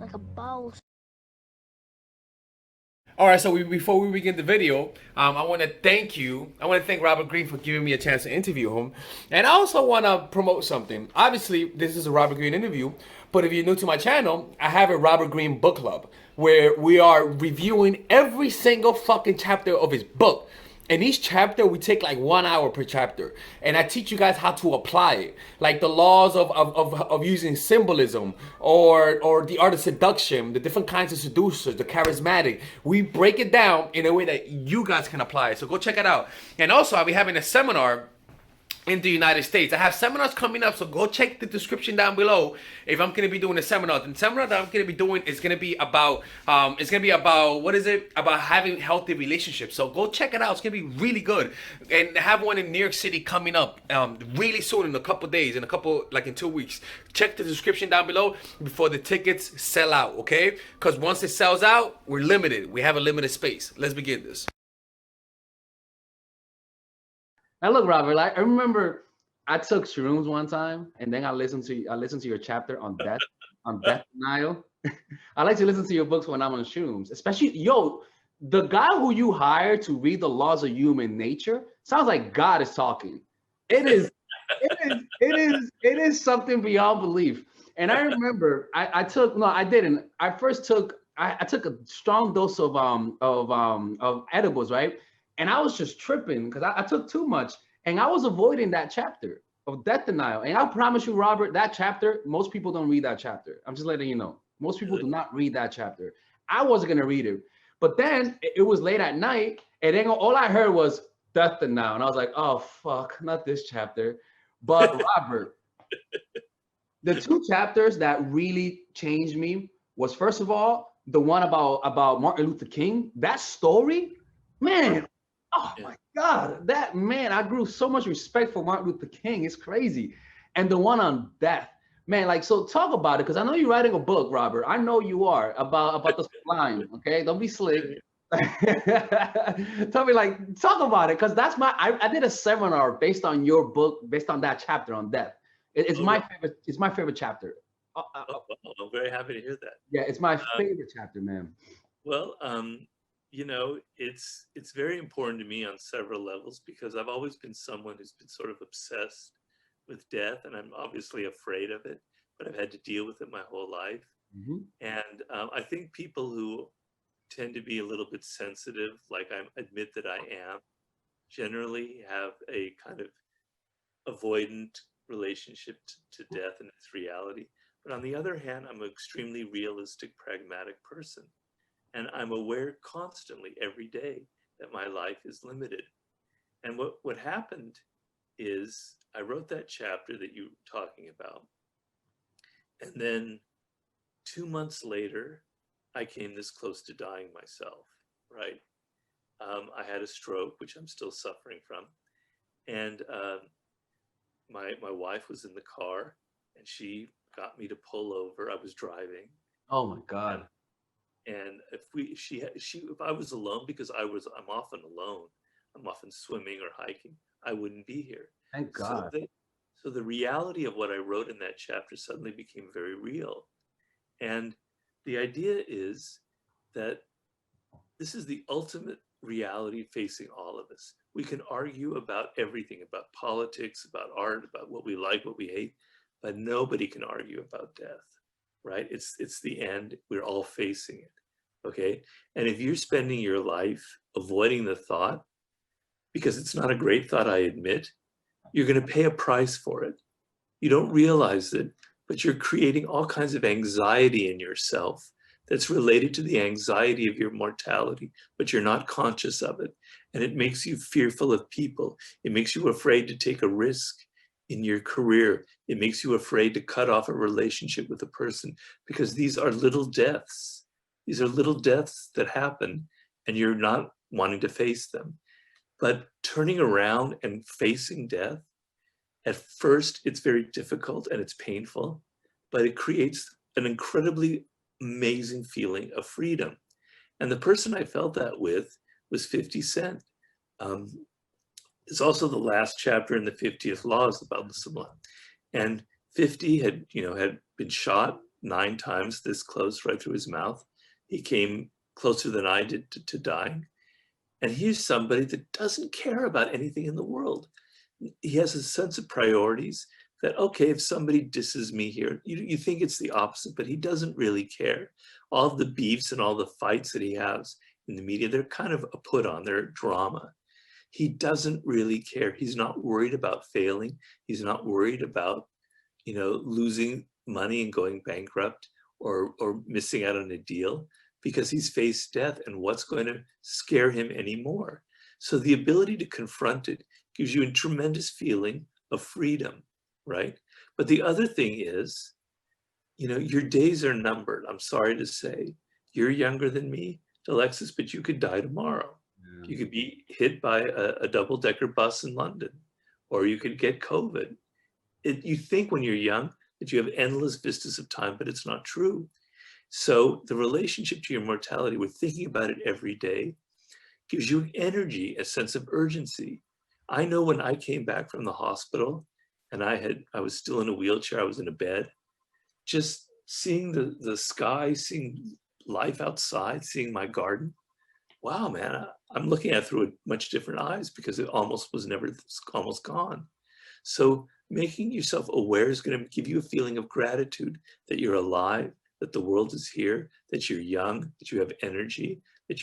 like a boss. All right, so before we begin the video, I want to thank you. I want to thank Robert Greene for giving me a chance to interview him, and I also want to promote something. Obviously, this is a Robert Greene interview, but if you're new to my channel, I have a Robert Greene book club where we are reviewing every single fucking chapter of his book. In each chapter, we take like 1 hour per chapter. And I teach you guys how to apply it. Like the laws of using symbolism or the art of seduction, the different kinds of seducers, the charismatic. We break it down in a way that you guys can apply it. So go check it out. And also, I'll be having a seminar in the United States. I have seminars coming up, so go check the description down below if I'm gonna be doing a seminar. The seminar that I'm gonna be doing is gonna be about what is it? About having healthy relationships. So go check it out. It's gonna be really good. And I have one in New York City coming up really soon in a couple days, in 2 weeks. Check the description down below before the tickets sell out, okay? Because once it sells out, we're limited. We have a limited space. Let's begin this. Now look, Robert, like I remember I took shrooms one time and then I listened to your chapter on death denial. I like to listen to your books when I'm on shrooms, especially the guy who you hired to read the laws of human nature sounds like God is talking. It is, it is something beyond belief. And I remember I took no, I didn't. I first took I took a strong dose of edibles, right? And I was just tripping because I took too much, and I was avoiding that chapter of death denial. And I promise you, Robert, that chapter, most people don't read that chapter. I'm just letting you know. Most people do not read that chapter. I wasn't gonna read it, but then it was late at night, and then all I heard was death denial, and I was like, oh fuck, not this chapter. But Robert, the two chapters that really changed me was first of all the one about Martin Luther King. That story, man. Oh my God, that man, I grew so much respect for Martin Luther King. It's crazy. And the one on death, man, like, so talk about it, because I know you're writing a book, Robert. I know you are about the sublime. Okay, don't be slick. Tell me, like, talk about it, because I did a seminar based on your book, based on that chapter on death. It's my favorite. It's my favorite chapter. I'm very happy to hear that. Yeah, it's my favorite chapter, man. Well, it's very important to me on several levels because I've always been someone who's been sort of obsessed with death, and I'm obviously afraid of it, but I've had to deal with it my whole life. Mm-hmm. And I think people who tend to be a little bit sensitive, like I admit that I am, generally have a kind of avoidant relationship to death and its reality. But on the other hand, I'm an extremely realistic, pragmatic person. And I'm aware constantly every day that my life is limited. And what happened is I wrote that chapter that you're talking about. And then 2 months later, I came this close to dying myself, right? I had a stroke, which I'm still suffering from. And my wife was in the car and she got me to pull over. I was driving. Oh my God. And if I was alone, because I'm often alone, I'm often swimming or hiking, I wouldn't be here. Thank God. So the reality of what I wrote in that chapter suddenly became very real. And the idea is that this is the ultimate reality facing all of us. We can argue about everything, about politics, about art, about what we like, what we hate, but nobody can argue about death, right? It's the end. We're all facing it. Okay. And if you're spending your life avoiding the thought, because it's not a great thought, I admit, you're going to pay a price for it. You don't realize it, but you're creating all kinds of anxiety in yourself that's related to the anxiety of your mortality, but you're not conscious of it. And it makes you fearful of people. It makes you afraid to take a risk in your career. It makes you afraid to cut off a relationship with a person, because these are little deaths. These are little deaths that happen and you're not wanting to face them. But turning around and facing death, at first it's very difficult and it's painful, but it creates an incredibly amazing feeling of freedom. And the person I felt that with was 50 Cent. It's also the last chapter in the 50th Laws about the sublime. And 50 had been shot 9 times this close right through his mouth. He came closer than I did to dying. And he's somebody that doesn't care about anything in the world. He has a sense of priorities that, okay, if somebody disses me here, you think it's the opposite, but he doesn't really care. All of the beefs and all the fights that he has in the media, they're kind of a put on, they're drama. He doesn't really care. He's not worried about failing. He's not worried about, losing money and going bankrupt or missing out on a deal, because he's faced death, and what's going to scare him anymore? So the ability to confront it gives you a tremendous feeling of freedom, right? But the other thing is, your days are numbered. I'm sorry to say, you're younger than me, Alexis, but you could die tomorrow. Yeah. You could be hit by a double-decker bus in London, or you could get COVID. You think when you're young that you have endless vistas of time, but it's not true. So the relationship to your mortality, we're thinking about it every day, gives you energy, a sense of urgency. I know when I came back from the hospital and I was still in a wheelchair, I was in a bed, just seeing the sky, seeing life outside, seeing my garden. Wow, man, I'm looking at it through a much different eyes, because it almost gone. So making yourself aware is going to give you a feeling of gratitude that you're alive, that the world is here, that you're young, that you have energy, that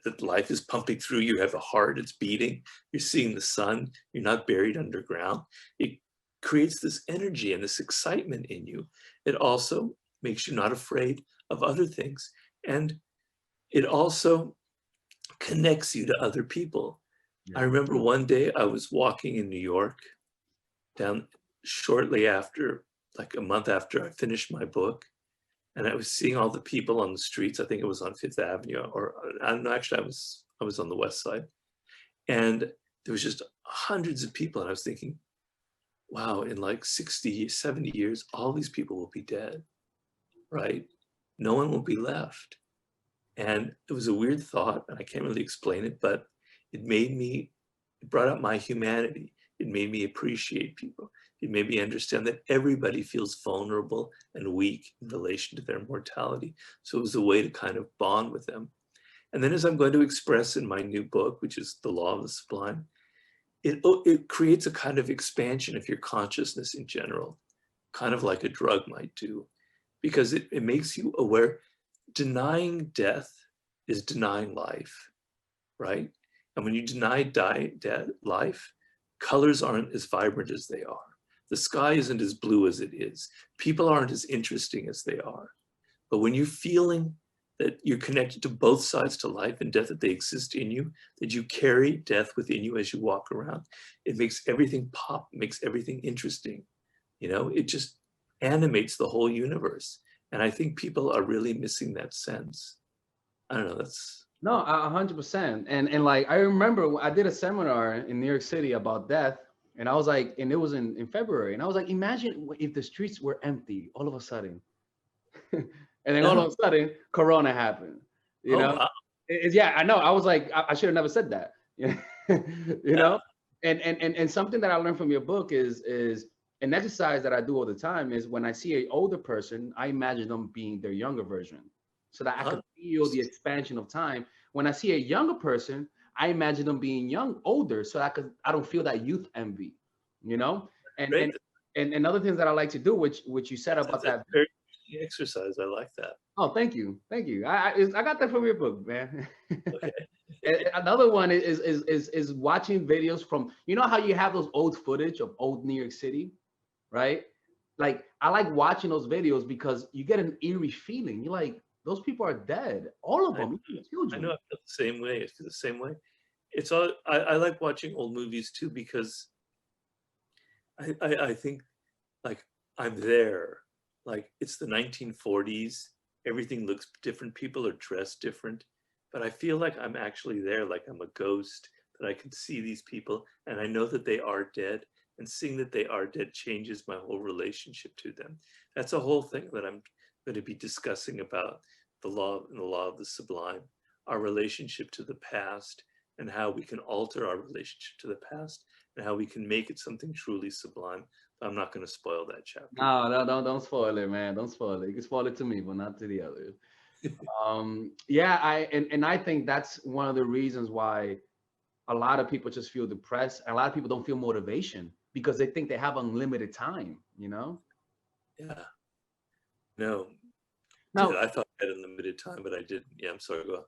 that life is pumping through you. You have a heart, it's beating, you're seeing the sun, you're not buried underground. It creates this energy and this excitement in you. It also makes you not afraid of other things. And it also connects you to other people. Yeah. I remember one day I was walking in New York, down shortly after, like a month after I finished my book, and I was seeing all the people on the streets. I think it was on Fifth Avenue, or I don't know, actually I was on the West Side. And there was just hundreds of people, and I was thinking, wow, in like 60, 70 years, all these people will be dead, right? No one will be left. And it was a weird thought, and I can't really explain it, but it brought up my humanity. It made me appreciate people. It made me understand that everybody feels vulnerable and weak in relation to their mortality. So it was a way to kind of bond with them. And then, as I'm going to express in my new book, which is The Law of the Sublime, it creates a kind of expansion of your consciousness in general, kind of like a drug might do, because it makes you aware. Denying death is denying life, right? And when you deny life, colors aren't as vibrant as they are. The sky isn't as blue as it is. People aren't as interesting as they are. But when you're feeling that you're connected to both sides to life and death, that they exist in you, that you carry death within you as you walk around, it makes everything pop, makes everything interesting. It just animates the whole universe. And I think people are really missing that sense. I don't know, that's... No, 100%. And like I remember I did a seminar in New York City about death, and I was like, and it was in February, and I was like, imagine if the streets were empty all of a sudden, and then all of a sudden, Corona happened. You Oh, know, wow. yeah, I know. I was like, I should have never said that. you know, and something that I learned from your book is an exercise that I do all the time is when I see an older person, I imagine them being their younger version, so that I could feel the expansion of time. When I see a younger person, I imagine them being older, so I don't feel that youth envy, you know. And Great. and other things that I like to do, which you said about That's a that. very interesting exercise. I like that. Oh, thank you, thank you. I got that from your book, man. Okay. And another one is watching videos from, you know how you have those old footage of old New York City, right? Like I like watching those videos because you get an eerie feeling. You're like, those people are dead, all of them, even I know children. I feel the same way. I feel the same way. It's all I like watching old movies too, because I think, like, I'm there. Like, it's the 1940s. Everything looks different. People are dressed different. But I feel like I'm actually there, like I'm a ghost, that I can see these people and I know that they are dead. And seeing that they are dead changes my whole relationship to them. That's a whole thing that I'm going to be discussing about the law of the sublime, our relationship to the past, and how we can alter our relationship to the past, and how we can make it something truly sublime I'm not going to spoil that chapter. No, don't spoil it, man. Don't spoil it. You can spoil it to me, but not to the others. Yeah, and I think that's one of the reasons why a lot of people just feel depressed. A lot of people don't feel motivation because they think they have unlimited time, you know? Yeah. No. Now, I thought I had unlimited time, but I didn't. Yeah, I'm sorry. Go on.